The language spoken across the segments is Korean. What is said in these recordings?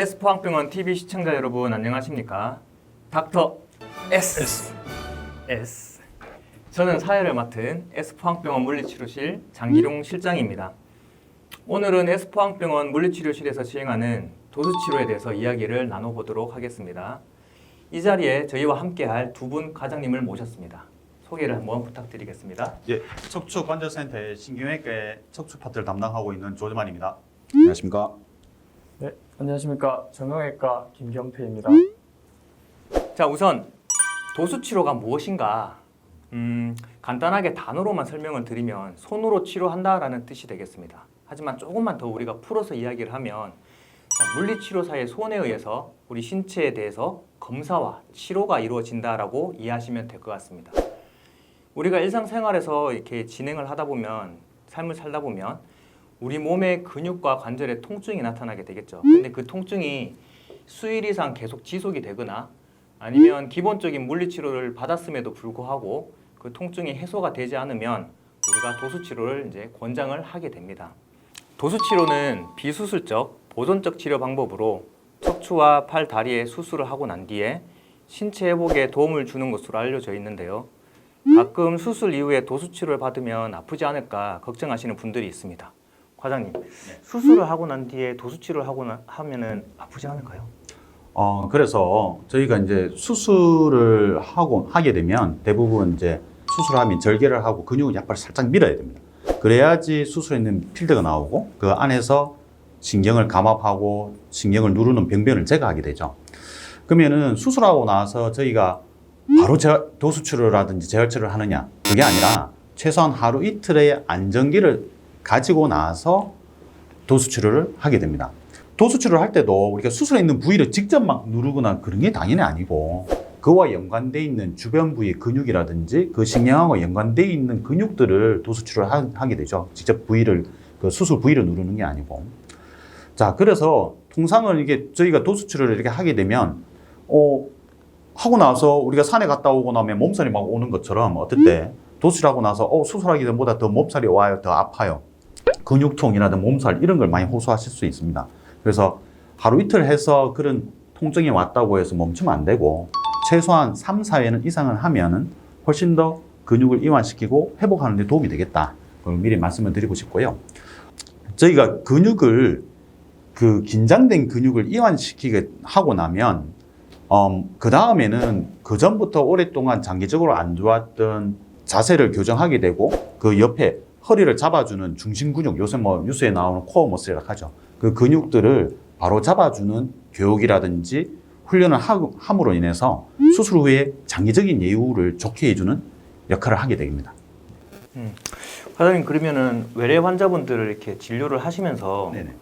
S포항병원 TV 시청자 여러분 안녕하십니까? 닥터 S. 저는 사회를 맡은 S포항병원 물리치료실 장기룡 실장입니다. 오늘은 S포항병원 물리치료실에서 시행하는 도수치료에 대해서 이야기를 나눠보도록 하겠습니다. 이 자리에 저희와 함께할 두 분 과장님을 모셨습니다. 소개를 한번 부탁드리겠습니다. 예, 척추관절센터의 신경외과의 척추 파트를 담당하고 있는 조재만입니다. 안녕하십니까? 네, 안녕하십니까. 정형외과 김경태입니다. 자, 우선 도수치료가 무엇인가? 간단하게 단어로만 설명을 드리면 손으로 치료한다라는 뜻이 되겠습니다. 하지만 조금만 더 우리가 풀어서 이야기를 하면 물리치료사의 손에 의해서 우리 신체에 대해서 검사와 치료가 이루어진다라고 이해하시면 될 것 같습니다. 우리가 일상생활에서 이렇게 진행을 하다 보면, 삶을 살다 보면 우리 몸의 근육과 관절에 통증이 나타나게 되겠죠. 근데 그 통증이 수일 이상 계속 지속이 되거나 아니면 기본적인 물리치료를 받았음에도 불구하고 그 통증이 해소가 되지 않으면 우리가 도수치료를 이제 권장을 하게 됩니다. 도수치료는 비수술적, 보존적 치료 방법으로 척추와 팔, 다리에 수술을 하고 난 뒤에 신체 회복에 도움을 주는 것으로 알려져 있는데요. 가끔 수술 이후에 도수치료를 받으면 아프지 않을까 걱정하시는 분들이 있습니다. 과장님, 수술을 하고 난 뒤에 도수치료를 하면은 아프지 않을까요? 그래서 저희가 이제 수술을 하게 되면 대부분 이제 수술하면 절개를 하고 근육을 약간 살짝 밀어야 됩니다. 그래야지 수술에 있는 필드가 나오고 그 안에서 신경을 감압하고 신경을 누르는 병변을 제거하게 되죠. 그러면은 수술하고 나서 저희가 바로 도수치료라든지 재활치료를 하느냐? 그게 아니라 최소한 하루 이틀의 안정기를 가지고 나서 도수치료를 하게 됩니다. 도수치료를 할 때도 우리가 수술에 있는 부위를 직접 막 누르거나 그런 게 당연히 아니고 그와 연관되어 있는 주변 부위의 근육이라든지 그 신경하고 연관되어 있는 근육들을 도수치료를 하게 되죠. 직접 부위를, 그 수술 부위를 누르는 게 아니고. 자, 그래서 통상은 이게 저희가 도수치료를 이렇게 하게 되면, 하고 나서 우리가 산에 갔다 오고 나면 몸살이 막 오는 것처럼 어떨 때 도수치료하고 나서 수술하기 전보다 더 몸살이 와요, 더 아파요. 근육통이라든 몸살 이런 걸 많이 호소하실 수 있습니다. 그래서 하루 이틀 해서 그런 통증이 왔다고 해서 멈추면 안 되고 최소한 3, 4회는 이상을 하면은 훨씬 더 근육을 이완시키고 회복하는 데 도움이 되겠다. 그걸 미리 말씀을 드리고 싶고요. 저희가 근육을 긴장된 근육을 이완시키게 하고 나면 그 다음에는 그 전부터 오랫동안 장기적으로 안 좋았던 자세를 교정하게 되고 그 옆에 허리를 잡아주는 중심 근육, 요새 뭐 뉴스에 나오는 코어 머슬이라고 하죠. 그 근육들을 바로 잡아주는 교육이라든지 훈련을 함으로 인해서 수술 후에 장기적인 예후를 좋게 해주는 역할을 하게 됩니다. 과장님, 그러면은 외래 환자분들을 이렇게 진료를 하시면서 네네.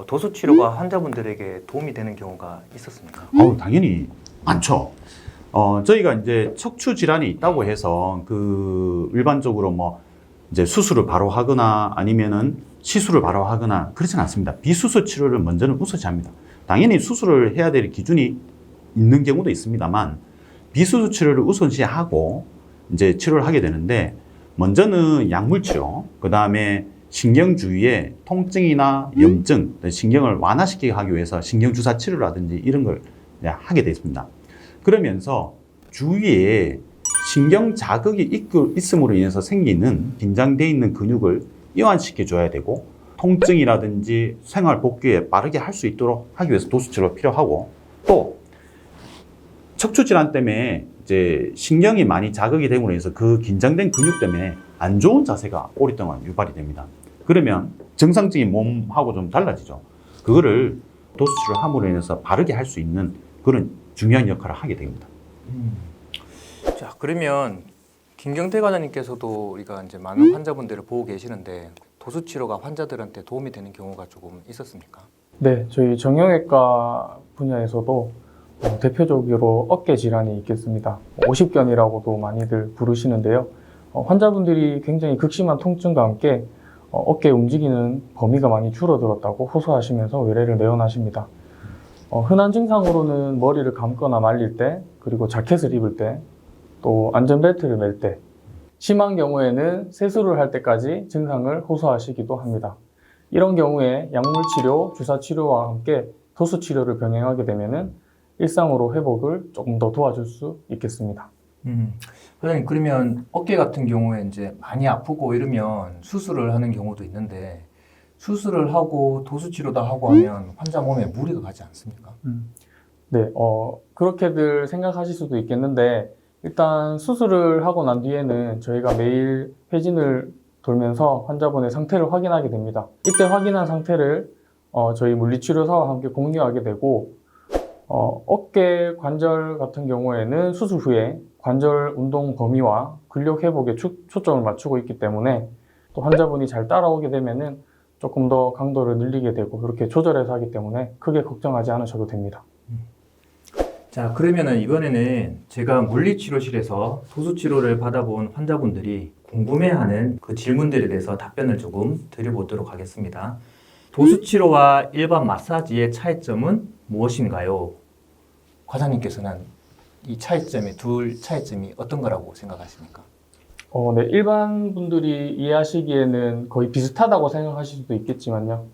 도수치료가 환자분들에게 도움이 되는 경우가 있었습니까? 당연히 많죠. 저희가 이제 척추 질환이 있다고 해서 일반적으로 뭐 이제 수술을 바로 하거나 아니면은 시술을 바로 하거나 그렇지는 않습니다. 비수술 치료를 먼저는 우선시합니다. 당연히 수술을 해야 될 기준이 있는 경우도 있습니다만 비수술 치료를 우선시하고 이제 치료를 하게 되는데 먼저는 약물 치료, 그 다음에 신경 주위에 통증이나 염증, 신경을 완화시키게 하기 위해서 신경 주사 치료라든지 이런 걸 하게 됐습니다. 그러면서 주위에 신경 자극이 있음으로 인해서 생기는 긴장되어 있는 근육을 이완시켜 줘야 되고 통증이라든지 생활 복귀에 빠르게 할 수 있도록 하기 위해서 도수치료가 필요하고 또 척추 질환 때문에 이제 신경이 많이 자극이 됨으로 인해서 그 긴장된 근육 때문에 안 좋은 자세가 오랫동안 유발이 됩니다. 그러면 정상적인 몸하고 좀 달라지죠. 그거를 도수치료를 함으로 인해서 바르게 할 수 있는 그런 중요한 역할을 하게 됩니다. 자, 그러면 김경태 과장님께서도 우리가 이제 많은 환자분들을 보고 계시는데 도수치료가 환자들한테 도움이 되는 경우가 조금 있었습니까? 네, 저희 정형외과 분야에서도 대표적으로 어깨 질환이 있겠습니다. 오십견이라고도 많이들 부르시는데요. 환자분들이 굉장히 극심한 통증과 함께 어깨 움직이는 범위가 많이 줄어들었다고 호소하시면서 외래를 내원하십니다. 흔한 증상으로는 머리를 감거나 말릴 때, 그리고 자켓을 입을 때, 또 안전벨트를 멜 때, 심한 경우에는 세수를 할 때까지 증상을 호소하시기도 합니다. 이런 경우에 약물치료, 주사치료와 함께 도수 치료를 병행하게 되면은 일상으로 회복을 조금 더 도와줄 수 있겠습니다. 사장님, 그러면 어깨 같은 경우에 이제 많이 아프고 이러면 수술을 하는 경우도 있는데 수술을 하고 도수 치료도 하고 하면 환자 몸에 무리가 가지 않습니까? 네, 그렇게들 생각하실 수도 있겠는데 일단 수술을 하고 난 뒤에는 저희가 매일 회진을 돌면서 환자분의 상태를 확인하게 됩니다. 이때 확인한 상태를 저희 물리치료사와 함께 공유하게 되고 어깨 관절 같은 경우에는 수술 후에 관절 운동 범위와 근력 회복에 초점을 맞추고 있기 때문에 또 환자분이 잘 따라오게 되면은 조금 더 강도를 늘리게 되고 그렇게 조절해서 하기 때문에 크게 걱정하지 않으셔도 됩니다. 자, 그러면은 이번에는 제가 물리치료실에서 도수치료를 받아본 환자분들이 궁금해하는 그 질문들에 대해서 답변을 조금 드려보도록 하겠습니다. 도수치료와 일반 마사지의 차이점은 무엇인가요? 과장님께서는 이 차이점이, 둘 차이점이 어떤 거라고 생각하십니까? 네, 일반 분들이 이해하시기에는 거의 비슷하다고 생각하실 수도 있겠지만요.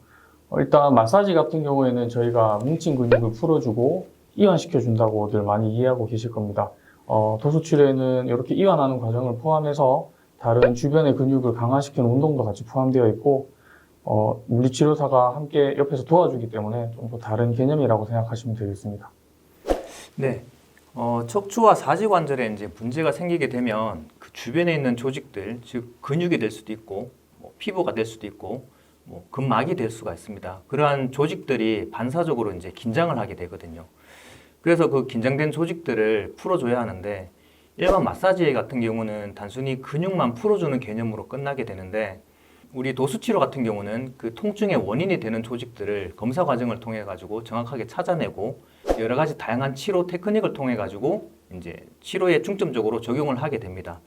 일단 마사지 같은 경우에는 저희가 뭉친 근육을 풀어주고 이완시켜 준다고들 많이 이해하고 계실 겁니다. 도수치료에는 이렇게 이완하는 과정을 포함해서 다른 주변의 근육을 강화시키는 운동도 같이 포함되어 있고 물리치료사가 함께 옆에서 도와주기 때문에 좀 더 다른 개념이라고 생각하시면 되겠습니다. 네. 척추와 사지관절에 이제 문제가 생기게 되면 그 주변에 있는 조직들, 즉 근육이 될 수도 있고 뭐 피부가 될 수도 있고 뭐 근막이 될 수가 있습니다. 그러한 조직들이 반사적으로 이제 긴장을 하게 되거든요. 그래서 그 긴장된 조직들을 풀어줘야 하는데 일반 마사지 같은 경우는 단순히 근육만 풀어주는 개념으로 끝나게 되는데 우리 도수치료 같은 경우는 그 통증의 원인이 되는 조직들을 검사 과정을 통해 가지고 정확하게 찾아내고 여러 가지 다양한 치료 테크닉을 통해 가지고 이제 치료에 중점적으로 적용을 하게 됩니다.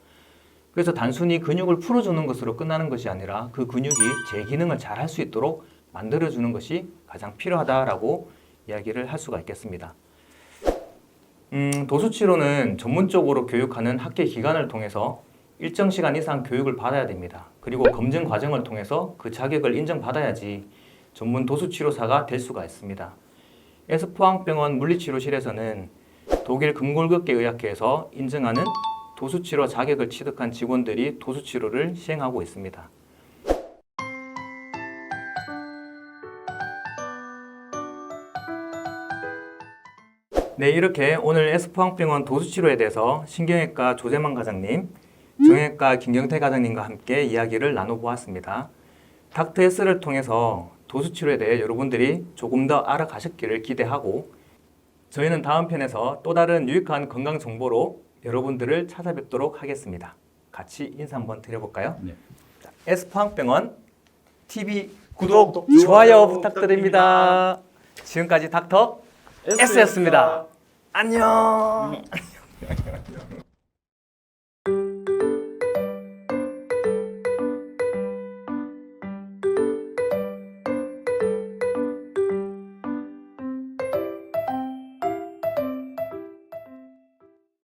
그래서 단순히 근육을 풀어주는 것으로 끝나는 것이 아니라 그 근육이 제 기능을 잘 할 수 있도록 만들어주는 것이 가장 필요하다라고 이야기를 할 수가 있겠습니다. 도수치료는 전문적으로 교육하는 학계 기관을 통해서 일정 시간 이상 교육을 받아야 됩니다. 그리고 검증 과정을 통해서 그 자격을 인정받아야지 전문 도수치료사가 될 수가 있습니다. S포항병원 물리치료실에서는 독일 금골격계 의학회에서 인증하는 도수치료 자격을 취득한 직원들이 도수치료를 시행하고 있습니다. 네, 이렇게 오늘 S포항병원 도수치료에 대해서 신경외과 조재만 과장님, 정형외과 김경태 과장님과 함께 이야기를 나눠보았습니다. 닥터 S를 통해서 도수치료에 대해 여러분들이 조금 더 알아가셨기를 기대하고 저희는 다음 편에서 또 다른 유익한 건강 정보로 여러분들을 찾아뵙도록 하겠습니다. 같이 인사 한번 드려볼까요? 네. S포항병원 TV 구독, 좋아요 부탁드립니다. 지금까지 닥터 S였습니다. 안녕.